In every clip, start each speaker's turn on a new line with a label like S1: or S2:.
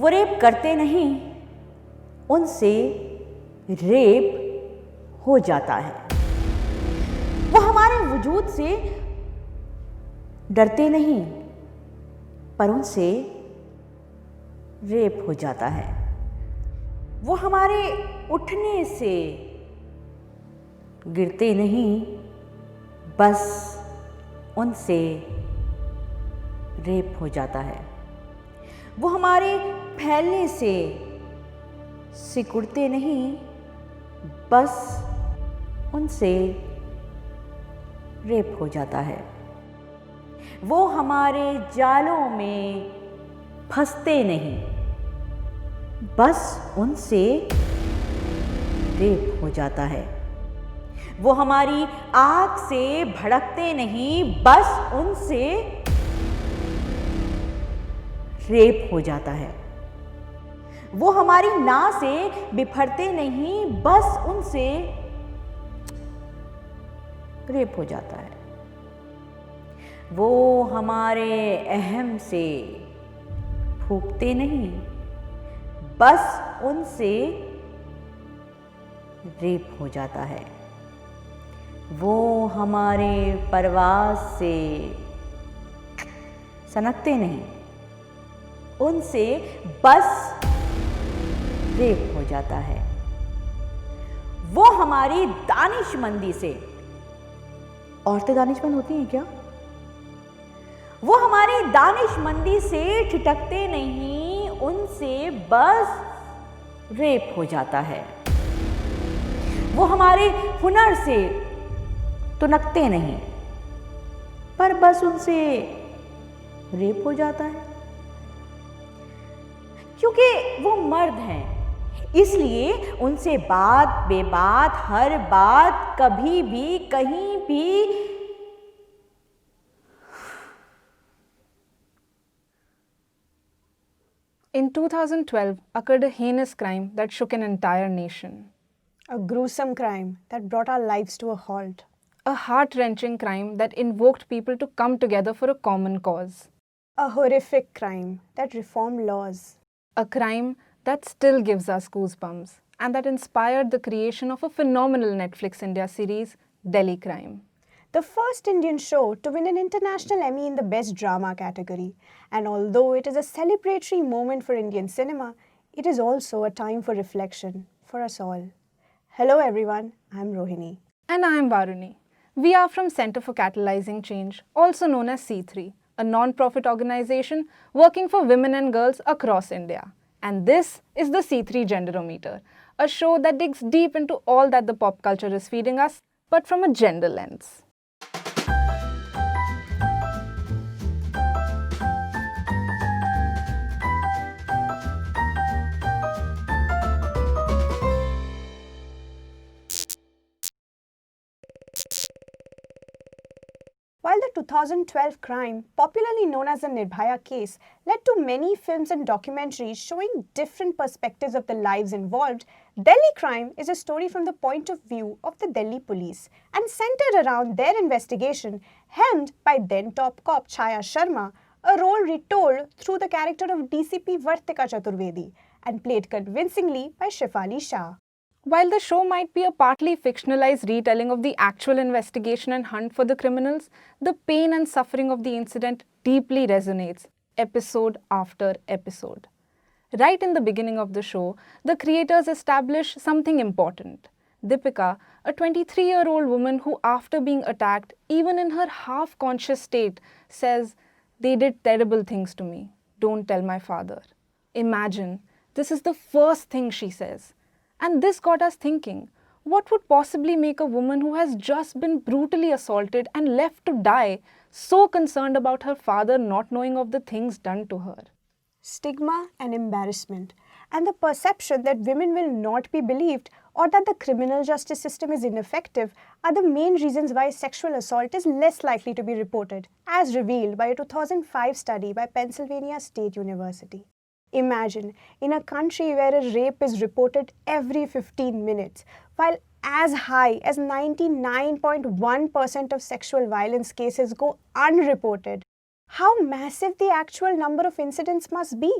S1: वो रेप करते नहीं, उनसे रेप हो जाता है। वो हमारे वजूद से डरते नहीं, पर उनसे रेप हो जाता है। वो हमारे उठने से गिरते नहीं, बस उनसे रेप हो जाता है। वो हमारे फैलने से सिकुड़ते नहीं, बस उनसे रेप हो जाता है। वो हमारे जालों में फंसते नहीं, बस उनसे रेप हो जाता है। वो हमारी आग से भड़कते नहीं, बस उनसे रेप हो जाता है। वो हमारी नाव से बिफरते नहीं, बस उनसे रेप हो जाता है। वो हमारे अहम से फूंकते नहीं, बस उनसे रेप हो जाता है। वो हमारे परवाज़ से सनकते नहीं, उनसे बस रेप हो जाता है। वो हमारी दानिशमंदी से, औरतें दानिशमंद होती हैं क्या? वो हमारी दानिशमंदी से ठिठकते नहीं, उनसे बस रेप हो जाता है। वो हमारे हुनर से तुनकते नहीं, पर बस उनसे रेप हो जाता है। क्योंकि वो मर्द हैं, इसलिए उनसे बात बेबात, हर बात, कभी भी, कहीं भी
S2: In 2012 occurred a heinous crime that shook an entire nation.
S3: A gruesome crime that brought our lives to a halt.
S2: A heart-wrenching crime that invoked people to come together for a common cause.
S3: A horrific crime that reformed laws.
S2: A crime that still gives us goosebumps and that inspired the creation of a phenomenal Netflix India series, Delhi Crime.
S3: The first Indian show to win an International Emmy in the Best Drama category. And although it is a celebratory moment for Indian cinema, it is also a time for reflection for us all. Hello everyone, I'm Rohini.
S2: And I'm Varuni. We are from Center for Catalyzing Change, also known as C3, a non-profit organization working for women and girls across India. And this is the C3 Genderometer, a show that digs deep into all that the pop culture is feeding us, but from a gender lens.
S3: While the 2012 crime, popularly known as the Nirbhaya case, led to many films and documentaries showing different perspectives of the lives involved, Delhi Crime is a story from the point of view of the Delhi police and centered around their investigation, helmed by then top cop Chaya Sharma, a role retold through the character of DCP Vartika Chaturvedi and played convincingly by Shefali Shah.
S2: While the show might be a partly fictionalized retelling of the actual investigation and hunt for the criminals, the pain and suffering of the incident deeply resonates, episode after episode. Right in the beginning of the show, the creators establish something important. Deepika, a 23-year-old woman who, after being attacked, even in her half-conscious state, says, "They did terrible things to me. Don't tell my father." Imagine, this is the first thing she says. And this got us thinking, what would possibly make a woman who has just been brutally assaulted and left to die so concerned about her father not knowing of the things done to her?
S3: Stigma and embarrassment, and the perception that women will not be believed or that the criminal justice system is ineffective are the main reasons why sexual assault is less likely to be reported, as revealed by a 2005 study by Pennsylvania State University. Imagine, in a country where a rape is reported every 15 minutes, while as high as 99.1% of sexual violence cases go unreported, how massive the actual number of incidents must be.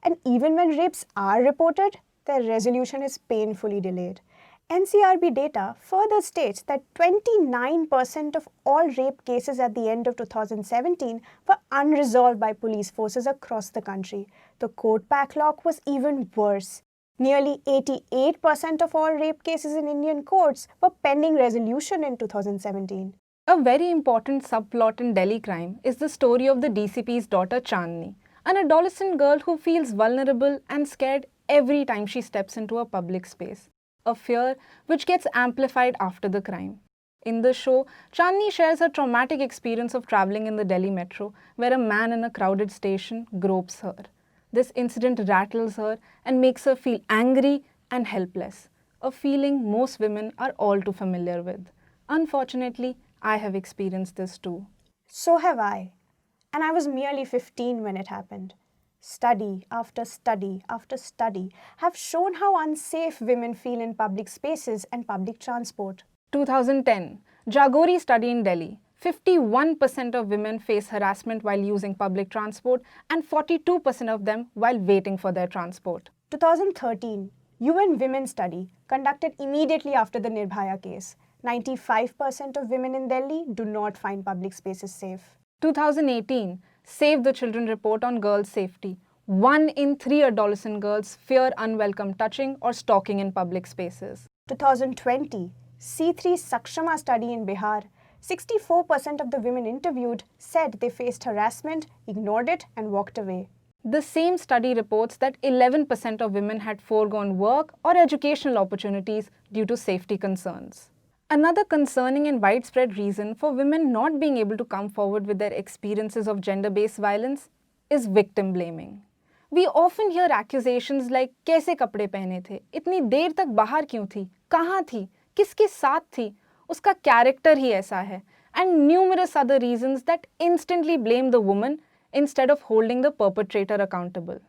S3: And even when rapes are reported, their resolution is painfully delayed. NCRB data further states that 29% of all rape cases at the end of 2017 were unresolved by police forces across the country. The court backlog was even worse. Nearly 88% of all rape cases in Indian courts were pending resolution in 2017.
S2: A very important subplot in Delhi crime is the story of the DCP's daughter Chandni, an adolescent girl who feels vulnerable and scared every time she steps into a public space, a fear which gets amplified after the crime. In the show, Chandni shares her traumatic experience of traveling in the Delhi metro, where a man in a crowded station gropes her. This incident rattles her and makes her feel angry and helpless, a feeling most women are all too familiar with. Unfortunately, I have experienced this too.
S3: So have I. And I was merely 15 when it happened. Study after study after study have shown how unsafe women feel in public spaces and public transport.
S2: 2010, Jagori study in Delhi. 51% of women face harassment while using public transport and 42% of them while waiting for their transport.
S3: 2013, UN Women Study conducted immediately after the Nirbhaya case. 95% of women in Delhi do not find public spaces safe.
S2: 2018, Save the Children report on girls' safety. 1 in 3 adolescent girls fear unwelcome touching or stalking in public spaces.
S3: 2020, C3 Sakshama study in Bihar. 64% of the women interviewed said they faced harassment, ignored it, and walked away.
S2: The same study reports that 11% of women had foregone work or educational opportunities due to safety concerns. Another concerning and widespread reason for women not being able to come forward with their experiences of gender-based violence is victim blaming. We often hear accusations like कैसे कपड़े पहने थे, इतनी देर तक बाहर क्यों थी, कहाँ थी, किसके साथ थी, उसका character ही ऐसा है, and numerous other reasons that instantly blame the woman instead of holding the perpetrator accountable.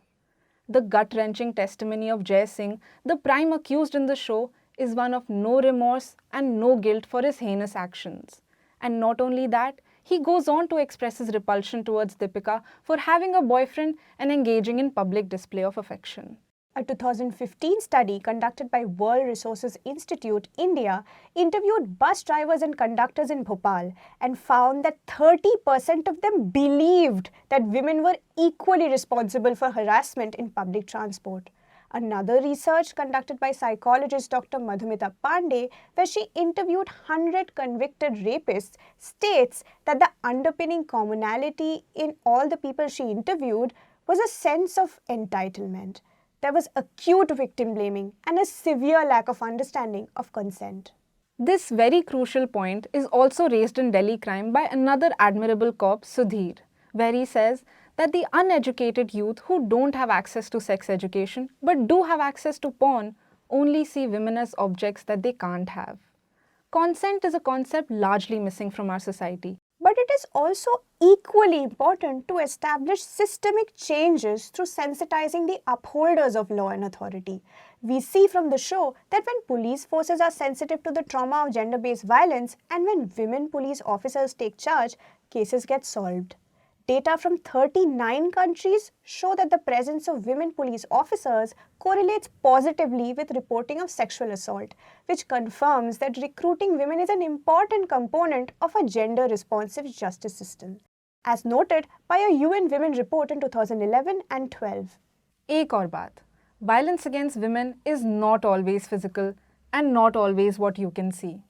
S2: The gut-wrenching testimony of Jai Singh, the prime accused in the show, is one of no remorse and no guilt for his heinous actions. And not only that, he goes on to express his repulsion towards Deepika for having a boyfriend and engaging in public display of affection.
S3: A 2015 study conducted by World Resources Institute, India, interviewed bus drivers and conductors in Bhopal and found that 30% of them believed that women were equally responsible for harassment in public transport. Another research conducted by psychologist Dr. Madhumita Pandey, where she interviewed 100 convicted rapists, states that the underpinning commonality in all the people she interviewed was a sense of entitlement. There was acute victim blaming and a severe lack of understanding of consent.
S2: This very crucial point is also raised in Delhi crime by another admirable cop, Sudhir, where he says that the uneducated youth who don't have access to sex education but do have access to porn only see women as objects that they can't have. Consent is a concept largely missing from our society.
S3: But it is also equally important to establish systemic changes through sensitizing the upholders of law and authority. We see from the show that when police forces are sensitive to the trauma of gender-based violence and when women police officers take charge, cases get solved. Data from 39 countries show that the presence of women police officers correlates positively with reporting of sexual assault, which confirms that recruiting women is an important component of a gender-responsive justice system, as noted by a UN Women report in 2011 and 12.
S2: एक और बात, violence against women is not always physical and not always what you can see.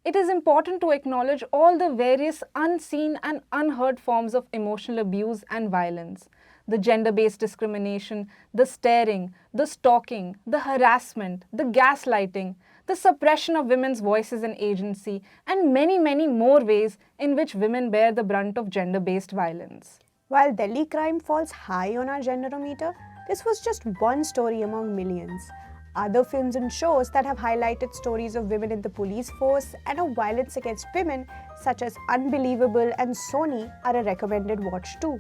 S2: It is important to acknowledge all the various unseen and unheard forms of emotional abuse and violence. The gender-based discrimination, the staring, the stalking, the harassment, the gaslighting, the suppression of women's voices and agency, and many, many more ways in which women bear the brunt of gender-based violence.
S3: While Delhi crime falls high on our genderometer, this was just one story among millions. Other films and shows that have highlighted stories of women in the police force and of violence against women, such as Unbelievable and Sony, are a recommended watch too.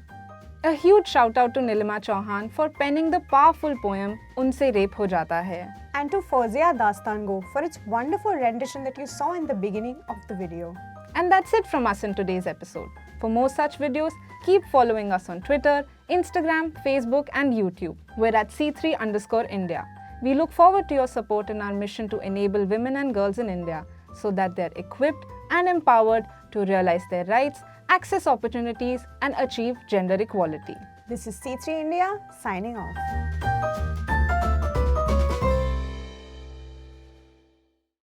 S2: A huge shout out to Neelima Chauhan for penning the powerful poem Unse Rape Ho Jata Hai.
S3: And to Fouzia Dastango for its wonderful rendition that you saw in the beginning of the video.
S2: And that's it from us in today's episode. For more such videos, keep following us on Twitter, Instagram, Facebook, and YouTube. We're at C3_India. We look forward to your support in our mission to enable women and girls in India so that they're equipped and empowered to realize their rights, access opportunities, and achieve gender equality.
S3: This is C3 India signing off.